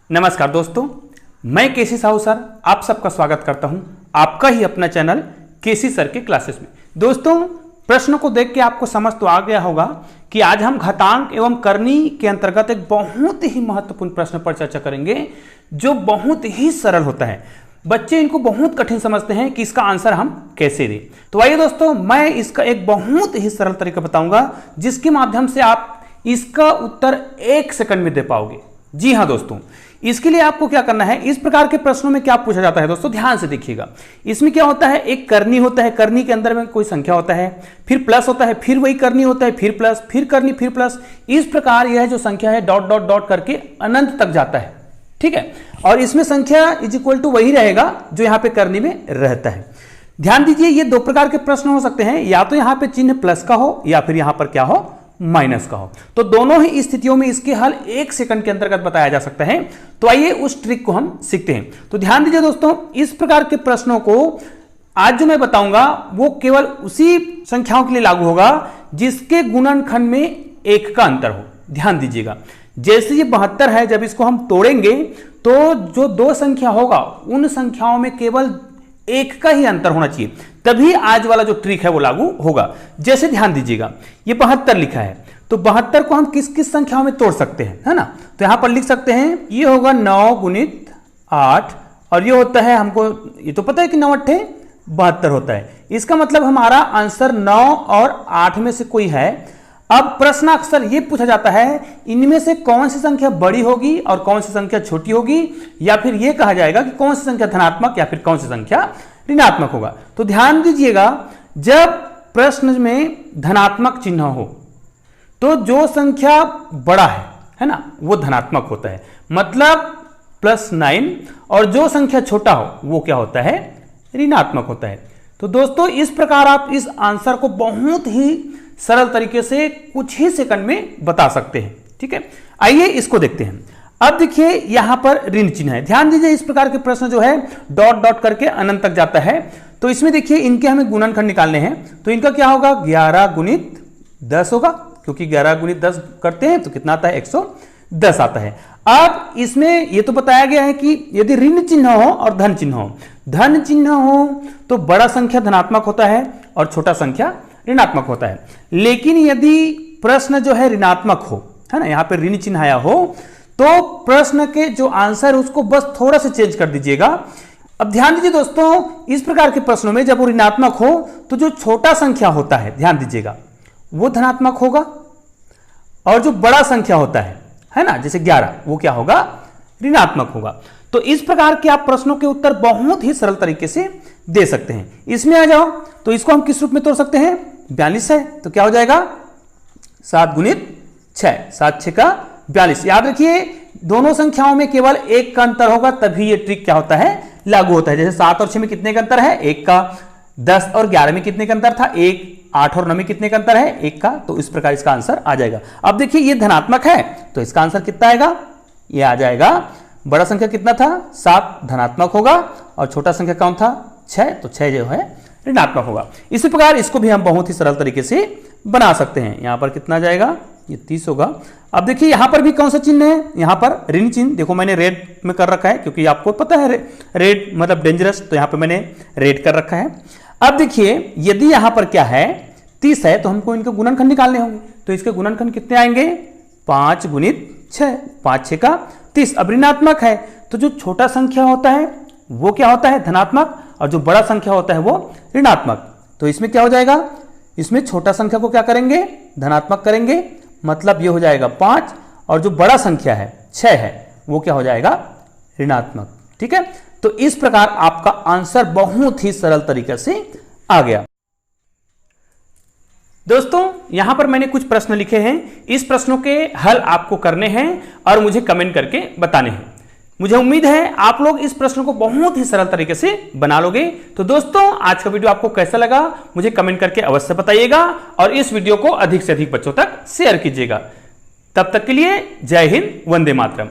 नमस्कार दोस्तों, मैं केसी साहू सर आप सबका स्वागत करता हूं आपका ही अपना चैनल केसी सर के क्लासेस में। दोस्तों, प्रश्न को देख के आपको समझ तो आ गया होगा कि आज हम घातांक एवं करनी के अंतर्गत एक बहुत ही महत्वपूर्ण प्रश्न पर चर्चा करेंगे जो बहुत ही सरल होता है। बच्चे इनको बहुत कठिन समझते हैं कि इसका आंसर हम कैसे दें। तो आइए दोस्तों, मैं इसका एक बहुत ही सरल तरीका बताऊंगा जिसके माध्यम से आप इसका उत्तर 1 सेकंड में दे पाओगे। जी हाँ दोस्तों, इसके लिए आपको क्या करना है, इस प्रकार के प्रश्नों में क्या पूछा जाता है दोस्तों, ध्यान से देखिएगा। इसमें क्या होता है, एक करनी होता है, करनी के अंदर में कोई संख्या होता है, फिर प्लस होता है, फिर वही करनी होता है, फिर प्लस, फिर करनी, फिर प्लस। इस प्रकार यह जो संख्या है डॉट डॉट डॉट करके अनंत तक जाता है। ठीक है, और इसमें संख्या इज इक्वल टू वही रहेगा जो यहां पे करनी में रहता है। ध्यान दीजिए, ये दो प्रकार के प्रश्न हो सकते हैं, या तो यहां पे चिन्ह प्लस का हो या फिर यहां पर क्या हो, माइनस का हो। तो दोनों ही स्थितियों में इसके हल 1 सेकंड के अंतर्गत बताया जा सकता है। तो आइए उस ट्रिक को हम सीखते हैं। तो ध्यान दीजिए दोस्तों, इस प्रकार के प्रश्नों को आज जो मैं बताऊंगा वो केवल उसी संख्याओं के लिए लागू होगा जिसके गुणनखंड में 1 का अंतर हो। ध्यान दीजिएगा, जैसे ये 72 है, जब इसको हम तोड़ेंगे तो जो दो संख्या होगा उन संख्याओं में केवल 1 का ही अंतर होना चाहिए, तभी आज वाला जो ट्रिक है वो लागू होगा। जैसे ध्यान दीजिएगा, ये 72 लिखा है, तो 72 को हम किस किस संख्याओं में तोड़ सकते हैं, है ना। तो यहां पर लिख सकते हैं, ये होगा 9 गुणित 8, और ये होता है, हमको ये तो पता है कि 9 8 72 होता है। इसका मतलब हमारा आंसर 9 और 8 में से कोई है। अब प्रश्न अक्सर ये पूछा जाता है, इनमें से कौन सी संख्या बड़ी होगी और कौन सी संख्या छोटी होगी, या फिर ये कहा जाएगा कि कौन सी संख्या धनात्मक या फिर कौन सी संख्या ऋणात्मक होगा। तो ध्यान दीजिएगा, जब प्रश्न में धनात्मक चिन्ह हो तो जो संख्या बड़ा है ना, वो धनात्मक होता है, मतलब +9, और जो संख्या छोटा हो वो क्या होता है, ऋणात्मक होता है। तो दोस्तों, इस प्रकार आप इस आंसर को बहुत ही सरल तरीके से कुछ ही सेकंड में बता सकते हैं। ठीक है, आइए इसको देखते हैं। अब देखिए, यहां पर ऋण चिन्ह है। ध्यान दीजिए, इस प्रकार के प्रश्न जो है डॉट डॉट करके अनंत तक जाता है। तो इसमें देखिए, इनके हमें गुणनखंड निकालने हैं, तो इनका क्या होगा, 11 गुणित 10 होगा, क्योंकि 11 गुणित 10 करते हैं तो कितना आता है, 110 आता है। अब इसमें यह तो बताया गया है कि यदि ऋण चिन्ह हो और धन चिन्ह हो, धन चिन्ह हो तो बड़ा संख्या धनात्मक होता है और छोटा संख्या ऋणात्मक होता है। लेकिन यदि प्रश्न जो है ऋणात्मक हो, है ना, यहां पे ऋण चिन्ह आया हो, तो प्रश्न के जो आंसर उसको बस थोड़ा सा चेंज कर दीजिएगा। अब ध्यान दीजिए दोस्तों, इस प्रकार के प्रश्नों में जब वो ऋणात्मक हो तो जो छोटा संख्या होता है, ध्यान दीजिएगा, वो धनात्मक होगा, और जो बड़ा संख्या होता है ना, जैसे 11, वो क्या होगा, ऋणात्मक होगा। तो इस प्रकार के आप प्रश्नों के उत्तर बहुत ही सरल तरीके से दे सकते हैं। इसमें आ जाओ, तो इसको हम किस रूप में तोड़ सकते हैं, 42 है तो क्या हो जाएगा, 7 गुणित 6, 7 6 का 42। याद रखिए, दोनों संख्याओं में केवल 1 का अंतर होगा, तभी ये ट्रिक क्या होता है, लागू होता है। जैसे 7 और 6 में कितने का अंतर है, 1 का। 10 और 11 में कितने का अंतर था, 1। 8 और 9 में कितने का अंतर है, 1 का। तो इस प्रकार इसका आंसर आ जाएगा। अब देखिए, ये धनात्मक है तो इसका आंसर कितना आएगा, ये आ जाएगा, बड़ा संख्या कितना था, 7, धनात्मक होगा, और छोटा संख्या कौन था, 6, तो 6 जो है ऋणात्मक होगा। इसी प्रकार इसको भी हम बहुत ही सरल तरीके से बना सकते हैं। यहां पर कितना जाएगा, ये 30 होगा। अब देखिए, यहां पर भी कौन सा चिन्ह है, यहां पर ऋण चिन्ह। देखो, मैंने रेड में कर रखा है क्योंकि आपको पता है रेड मतलब डेंजरस, तो यहां पर मैंने रेड कर रखा है। अब देखिए, यदि यहां पर क्या है, 30 है, तो हमको इनके गुणनखंड निकालने होंगे। तो इसके गुणनखंड कितने आएंगे, 5 गुणित 6, 5 6 का 30। अब ऋणात्मक है तो जो छोटा संख्या होता है वो क्या होता है, धनात्मक, और जो बड़ा संख्या होता है वो ऋणात्मक। तो इसमें क्या हो जाएगा, इसमें छोटा संख्या को क्या करेंगे, धनात्मक करेंगे, मतलब ये हो जाएगा 5, और जो बड़ा संख्या है 6 है वो क्या हो जाएगा, ऋणात्मक। ठीक है, तो इस प्रकार आपका आंसर बहुत ही सरल तरीके से आ गया। दोस्तों, यहां पर मैंने कुछ प्रश्न लिखे हैं, इस प्रश्नों के हल आपको करने हैं और मुझे कमेंट करके बताने हैं। मुझे उम्मीद है आप लोग इस प्रश्न को बहुत ही सरल तरीके से बना लोगे। तो दोस्तों, आज का वीडियो आपको कैसा लगा मुझे कमेंट करके अवश्य बताइएगा, और इस वीडियो को अधिक से अधिक बच्चों तक शेयर कीजिएगा। तब तक के लिए जय हिंद, वंदे मातरम।